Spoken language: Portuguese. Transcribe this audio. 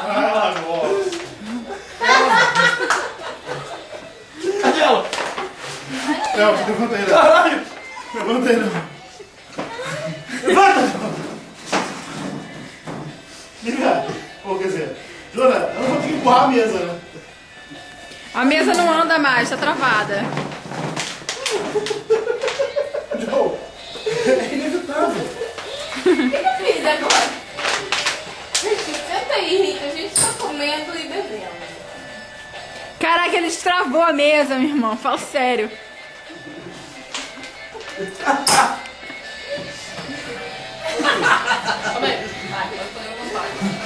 Ah, nossa. Cadê ela? Não, levanta aí, não. Caralho! Levanta aí, não. Levanta! Liga! Ou quer dizer, Jona, eu não vou ter que empurrar a mesa, né? A mesa não anda mais, tá travada. Não, é inevitável. O que eu fiz agora? Senta aí, Rita. A gente tá comendo e bebendo. Caraca, ele destravou a mesa, meu irmão. Fala sério. Calma aí. Vai, pode fazer uma vontade.